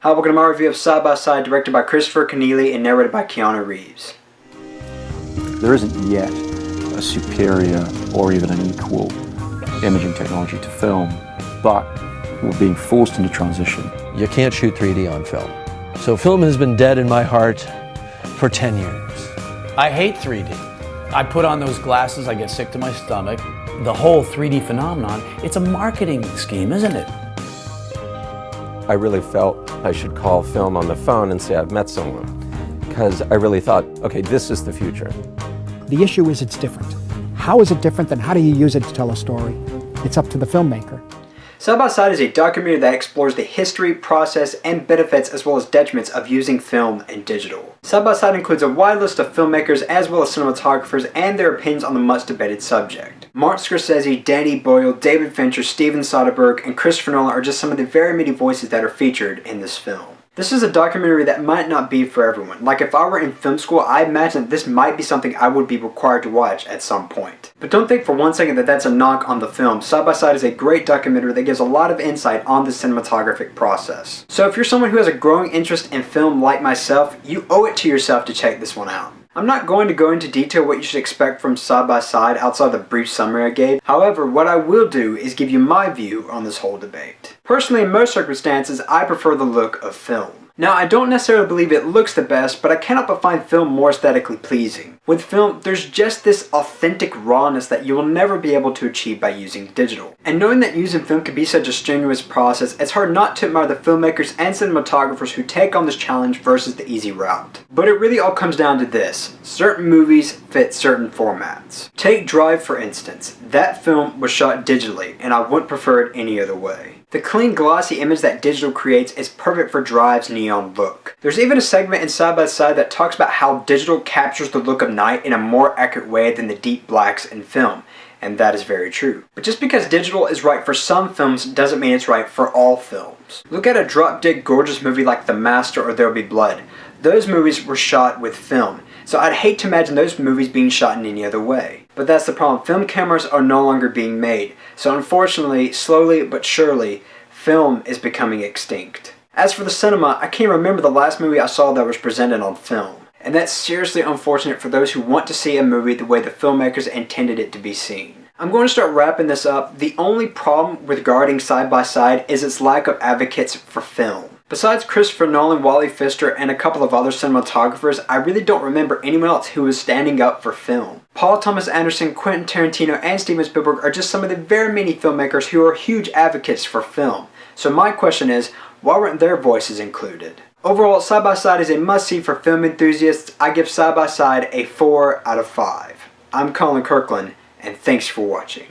Hi, welcome to my review of Side by Side, directed by Christopher Keneally and narrated by Keanu Reeves. There isn't yet a superior or even an equal imaging technology to film, but we're being forced into transition. You can't shoot 3D on film. So film has been dead in my heart for 10 years. I hate 3D. I put on those glasses, I get sick to my stomach. The whole 3D phenomenon, it's a marketing scheme, isn't it? I really felt I should call film on the phone and say I've met someone, because I really thought, okay, this is the future. The issue is it's different. How is it different, and how do you use it to tell a story? It's up to the filmmaker. Side by Side is a documentary that explores the history, process, and benefits as well as detriments of using film and digital. Side by Side includes a wide list of filmmakers as well as cinematographers and their opinions on the much debated subject. Martin Scorsese, Danny Boyle, David Fincher, Steven Soderbergh, and Christopher Nolan are just some of the very many voices that are featured in this film. This is a documentary that might not be for everyone. Like, if I were in film school, I imagine this might be something I would be required to watch at some point. But don't think for one second that that's a knock on the film. Side by Side is a great documentary that gives a lot of insight on the cinematographic process. So if you're someone who has a growing interest in film like myself, you owe it to yourself to check this one out. I'm not going to go into detail what you should expect from Side by Side outside the brief summary I gave. However, what I will do is give you my view on this whole debate. Personally, in most circumstances, I prefer the look of film. Now, I don't necessarily believe it looks the best, but I cannot but find film more aesthetically pleasing. With film, there's just this authentic rawness that you will never be able to achieve by using digital. And knowing that using film can be such a strenuous process, it's hard not to admire the filmmakers and cinematographers who take on this challenge versus the easy route. But it really all comes down to this: certain movies fit certain formats. Take Drive for instance. That film was shot digitally, and I wouldn't prefer it any other way. The clean, glossy image that digital creates is perfect for Drive's neon look. There's even a segment in Side by Side that talks about how digital captures the look of night in a more accurate way than the deep blacks in film, and that is very true. But just because digital is right for some films doesn't mean it's right for all films. Look at a drop-dead gorgeous movie like The Master or There'll Be Blood. Those movies were shot with film, so I'd hate to imagine those movies being shot in any other way. But that's the problem. Film cameras are no longer being made, so unfortunately, slowly but surely, film is becoming extinct. As for the cinema, I can't remember the last movie I saw that was presented on film. And that's seriously unfortunate for those who want to see a movie the way the filmmakers intended it to be seen. I'm going to start wrapping this up. The only problem regarding Side by Side is its lack of advocates for film. Besides Christopher Nolan, Wally Pfister, and a couple of other cinematographers, I really don't remember anyone else who was standing up for film. Paul Thomas Anderson, Quentin Tarantino, and Steven Spielberg are just some of the very many filmmakers who are huge advocates for film. So my question is, why weren't their voices included? Overall, Side by Side is a must-see for film enthusiasts. I give Side by Side a 4 out of 5. I'm Colyn Kirkland, and thanks for watching.